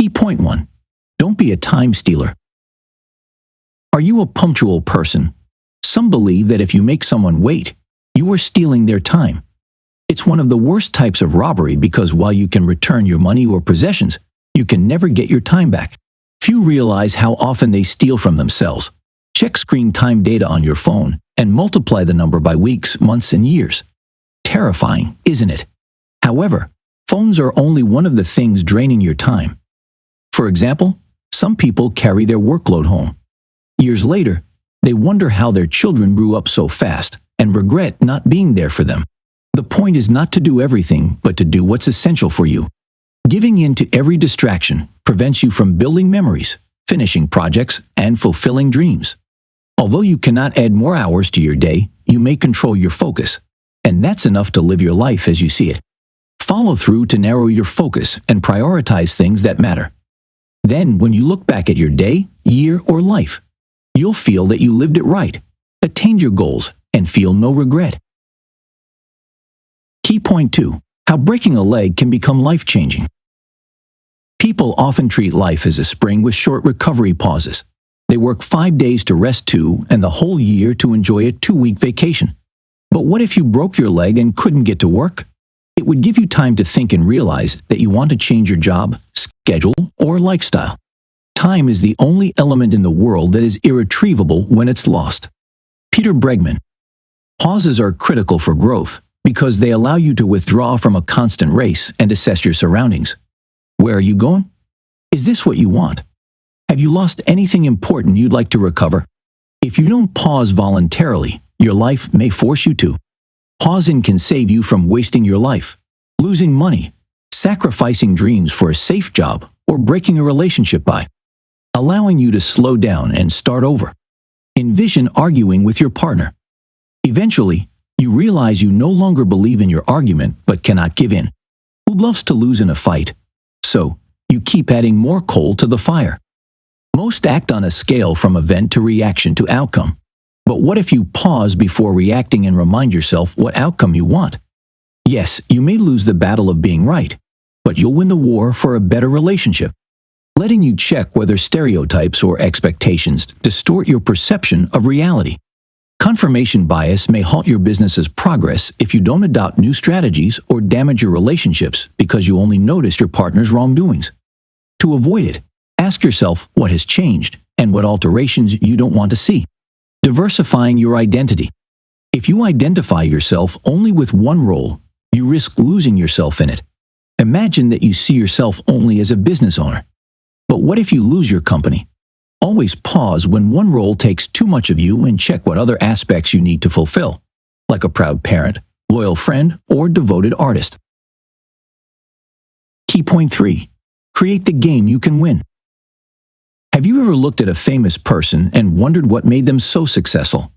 Key point 1. Don't be a time stealer. Are you a punctual person? Some believe that if you make someone wait, you are stealing their time. It's one of the worst types of robbery because while you can return your money or possessions, you can never get your time back. Few realize how often they steal from themselves. Check screen time data on your phone and multiply the number by weeks, months, and years. Terrifying, isn't it? However, phones are only one of the things draining your time. For example, some people carry their workload home. Years later, they wonder how their children grew up so fast and regret not being there for them. The point is not to do everything, but to do what's essential for you. Giving in to every distraction prevents you from building memories, finishing projects, and fulfilling dreams. Although you cannot add more hours to your day, you may control your focus, and that's enough to live your life as you see it. Follow through to narrow your focus and prioritize things that matter. Then, when you look back at your day, year, or life, you'll feel that you lived it right, attained your goals, and feel no regret. Key point 2. How breaking a leg can become life-changing. People often treat life as a spring with short recovery pauses. They work 5 days to rest 2 and the whole year to enjoy a 2-week vacation. But what if you broke your leg and couldn't get to work? It would give you time to think and realize that you want to change your job, schedule, or lifestyle. Time is the only element in the world that is irretrievable when it's lost. Peter Bregman. Pauses are critical for growth because they allow you to withdraw from a constant race and assess your surroundings. Where are you going? Is this what you want? Have you lost anything important you'd like to recover? If you don't pause voluntarily, your life may force you to. Pausing can save you from wasting your life, losing money, sacrificing dreams for a safe job, or breaking a relationship by allowing you to slow down and start over. Envision arguing with your partner. Eventually, you realize you no longer believe in your argument but cannot give in. Who loves to lose in a fight? So, you keep adding more coal to the fire. Most act on a scale from event to reaction to outcome. But what if you pause before reacting and remind yourself what outcome you want? Yes, you may lose the battle of being right, but you'll win the war for a better relationship. Letting you check whether stereotypes or expectations distort your perception of reality. Confirmation bias may halt your business's progress if you don't adopt new strategies or damage your relationships because you only noticed your partner's wrongdoings. To avoid it, ask yourself what has changed and what alterations you don't want to see. Diversifying your identity. If you identify yourself only with one role, you risk losing yourself in it. Imagine that you see yourself only as a business owner. But what if you lose your company? Always pause when one role takes too much of you and check what other aspects you need to fulfill, like a proud parent, loyal friend, or devoted artist. Key point 3. Create the game you can win. Have you ever looked at a famous person and wondered what made them so successful?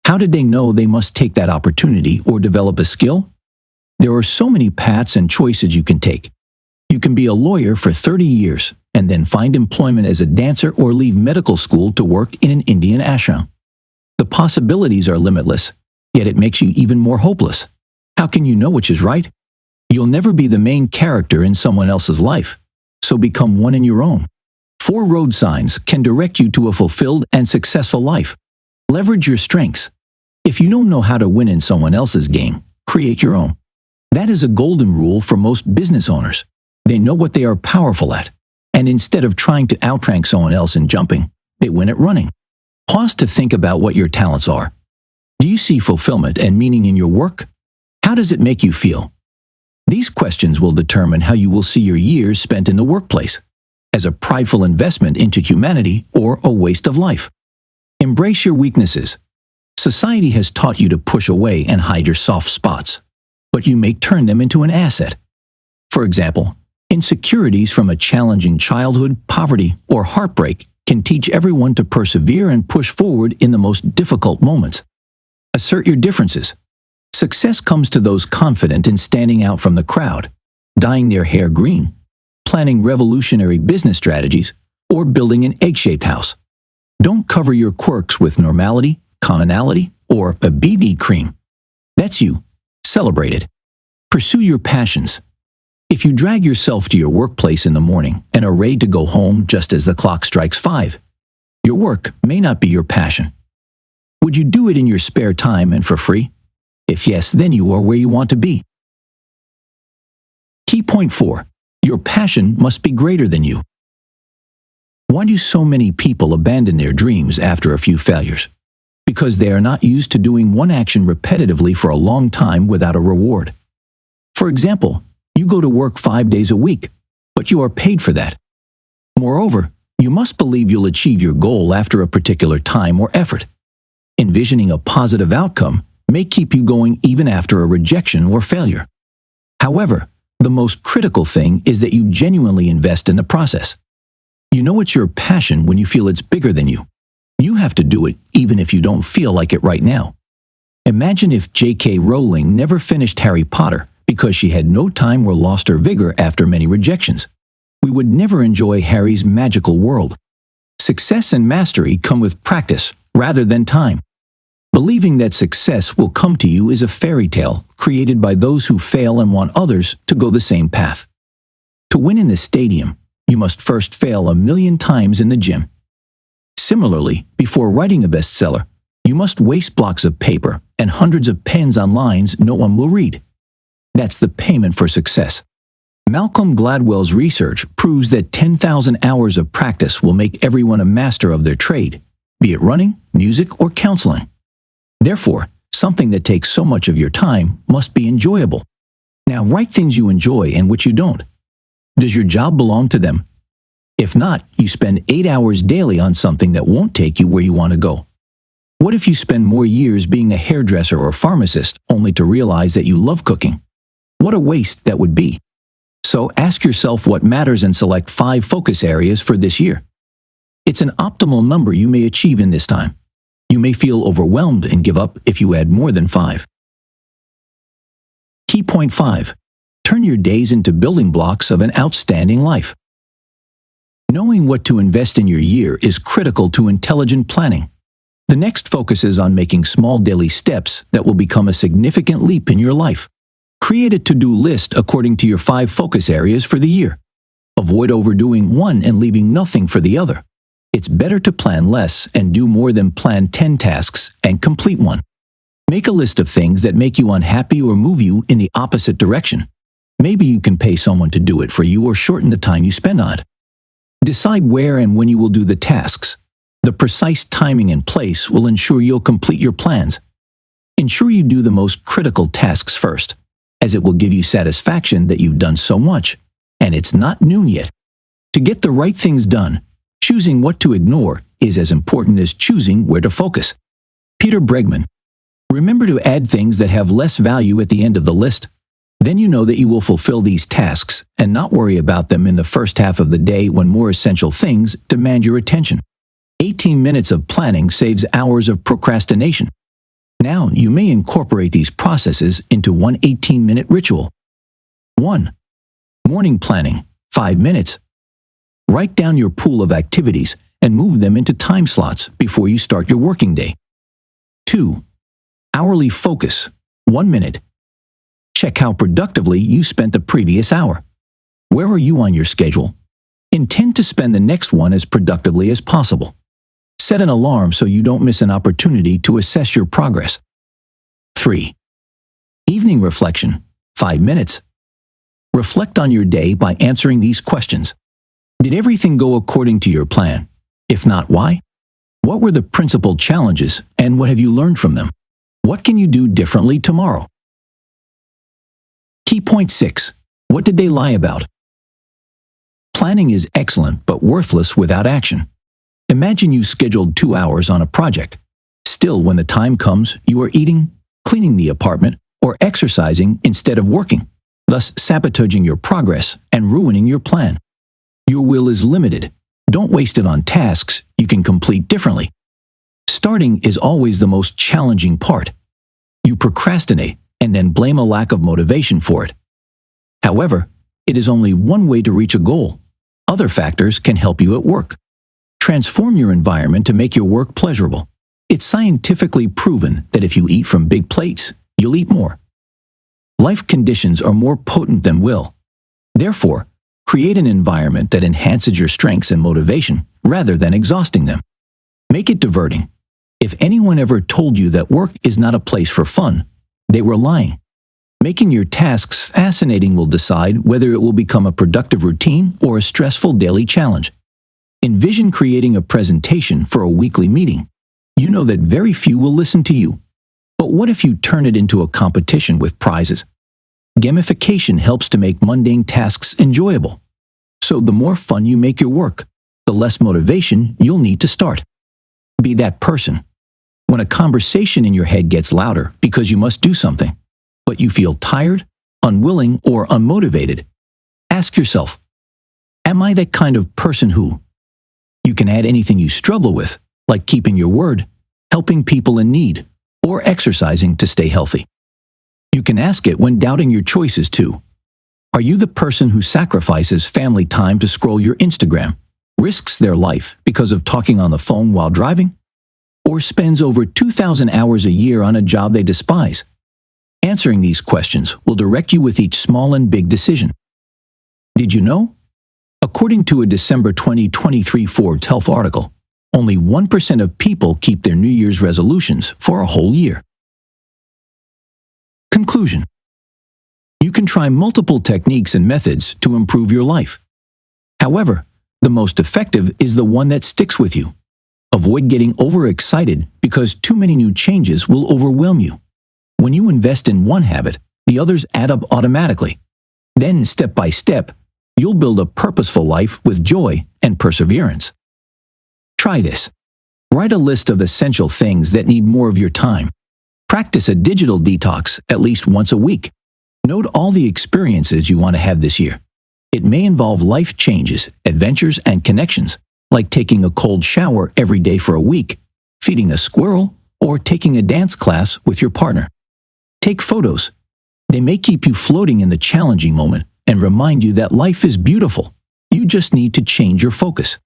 How did they know they must take that opportunity or develop a skill? There are so many paths and choices you can take. You can be a lawyer for 30 years and then find employment as a dancer or leave medical school to work in an Indian ashram. The possibilities are limitless, yet it makes you even more hopeless. How can you know which is right? You'll never be the main character in someone else's life, so become one in your own. 4 road signs can direct you to a fulfilled and successful life. Leverage your strengths. If you don't know how to win in someone else's game, create your own. That is a golden rule for most business owners. They know what they are powerful at, and instead of trying to outrank someone else in jumping, they win at running. Pause to think about what your talents are. Do you see fulfillment and meaning in your work? How does it make you feel? These questions will determine how you will see your years spent in the workplace, as a prideful investment into humanity or a waste of life. Embrace your weaknesses. Society has taught you to push away and hide your soft spots, but you may turn them into an asset. For example, insecurities from a challenging childhood, poverty, or heartbreak can teach everyone to persevere and push forward in the most difficult moments. Assert your differences. Success comes to those confident in standing out from the crowd, dyeing their hair green, planning revolutionary business strategies, or building an egg-shaped house. Don't cover your quirks with normality, commonality, or a BB cream. That's you. Celebrate it. Pursue your passions. If you drag yourself to your workplace in the morning and are ready to go home just as the clock strikes 5, your work may not be your passion. Would you do it in your spare time and for free? If yes, then you are where you want to be. Key point 4. Your passion must be greater than you. Why do so many people abandon their dreams after a few failures? Because they are not used to doing one action repetitively for a long time without a reward. For example, you go to work 5 days a week, but you are paid for that. Moreover, you must believe you'll achieve your goal after a particular time or effort. Envisioning a positive outcome may keep you going even after a rejection or failure. However, the most critical thing is that you genuinely invest in the process. You know it's your passion when you feel it's bigger than you. You have to do it even if you don't feel like it right now. Imagine if J.K. Rowling never finished Harry Potter because she had no time or lost her vigor after many rejections. We would never enjoy Harry's magical world. Success and mastery come with practice rather than time. Believing that success will come to you is a fairy tale created by those who fail and want others to go the same path. To win in the stadium, you must first fail 1,000,000 times in the gym. Similarly, before writing a bestseller, you must waste blocks of paper and hundreds of pens on lines no one will read. That's the payment for success. Malcolm Gladwell's research proves that 10,000 hours of practice will make everyone a master of their trade, be it running, music, or counseling. Therefore, something that takes so much of your time must be enjoyable. Now, write things you enjoy and which you don't. Does your job belong to them? If not, you spend 8 hours daily on something that won't take you where you want to go. What if you spend more years being a hairdresser or pharmacist only to realize that you love cooking? What a waste that would be. So ask yourself what matters and select 5 focus areas for this year. It's an optimal number you may achieve in this time. You may feel overwhelmed and give up if you add more than 5. Key point 5. Turn your days into building blocks of an outstanding life. Knowing what to invest in your year is critical to intelligent planning. The next focuses on making small daily steps that will become a significant leap in your life. Create a to-do list according to your 5 focus areas for the year. Avoid overdoing one and leaving nothing for the other. It's better to plan less and do more than plan 10 tasks and complete one. Make a list of things that make you unhappy or move you in the opposite direction. Maybe you can pay someone to do it for you or shorten the time you spend on it. Decide where and when you will do the tasks. The precise timing and place will ensure you'll complete your plans. Ensure you do the most critical tasks first, as it will give you satisfaction that you've done so much, and it's not noon yet. To get the right things done, choosing what to ignore is as important as choosing where to focus. Peter Bregman. Remember to add things that have less value at the end of the list. Then you know that you will fulfill these tasks and not worry about them in the first half of the day when more essential things demand your attention. 18 minutes of planning saves hours of procrastination. Now you may incorporate these processes into one 18-minute ritual. 1. Morning planning, 5 minutes. Write down your pool of activities and move them into time slots before you start your working day. 2. Hourly focus, 1 minute. Check how productively you spent the previous hour. Where are you on your schedule? Intend to spend the next one as productively as possible. Set an alarm so you don't miss an opportunity to assess your progress. 3. Evening reflection, 5 minutes. Reflect on your day by answering these questions. Did everything go according to your plan? If not, why? What were the principal challenges and what have you learned from them? What can you do differently tomorrow? Key point 6. What did they lie about? Planning is excellent but worthless without action. Imagine you scheduled 2 hours on a project. Still, when the time comes, you are eating, cleaning the apartment, or exercising instead of working, thus sabotaging your progress and ruining your plan. Your will is limited. Don't waste it on tasks you can complete differently. Starting is always the most challenging part. You procrastinate and then blame a lack of motivation for it. However, it is only one way to reach a goal. Other factors can help you at work. Transform your environment to make your work pleasurable. It's scientifically proven that if you eat from big plates, you'll eat more. Life conditions are more potent than will. Therefore, create an environment that enhances your strengths and motivation rather than exhausting them. Make it diverting. If anyone ever told you that work is not a place for fun, they were lying. Making your tasks fascinating will decide whether it will become a productive routine or a stressful daily challenge. Envision creating a presentation for a weekly meeting. You know that very few will listen to you. But what if you turn it into a competition with prizes? Gamification helps to make mundane tasks enjoyable. So the more fun you make your work, the less motivation you'll need to start. Be that person. When a conversation in your head gets louder because you must do something, but you feel tired, unwilling, or unmotivated, ask yourself, am I that kind of person who? You can add anything you struggle with, like keeping your word, helping people in need, or exercising to stay healthy. You can ask it when doubting your choices too. Are you the person who sacrifices family time to scroll your Instagram, risks their life because of talking on the phone while driving, or spends over 2,000 hours a year on a job they despise? Answering these questions will direct you with each small and big decision. Did you know? According to a December 2023 Forbes Health article, only 1% of people keep their New Year's resolutions for a whole year. Conclusion. You can try multiple techniques and methods to improve your life. However, the most effective is the one that sticks with you. Avoid getting overexcited because too many new changes will overwhelm you. When you invest in one habit, the others add up automatically. Then, step by step, you'll build a purposeful life with joy and perseverance. Try this. Write a list of essential things that need more of your time. Practice a digital detox at least once a week. Note all the experiences you want to have this year. It may involve life changes, adventures, and connections, like taking a cold shower every day for a week, feeding a squirrel, or taking a dance class with your partner. Take photos. They may keep you floating in the challenging moment and remind you that life is beautiful. You just need to change your focus.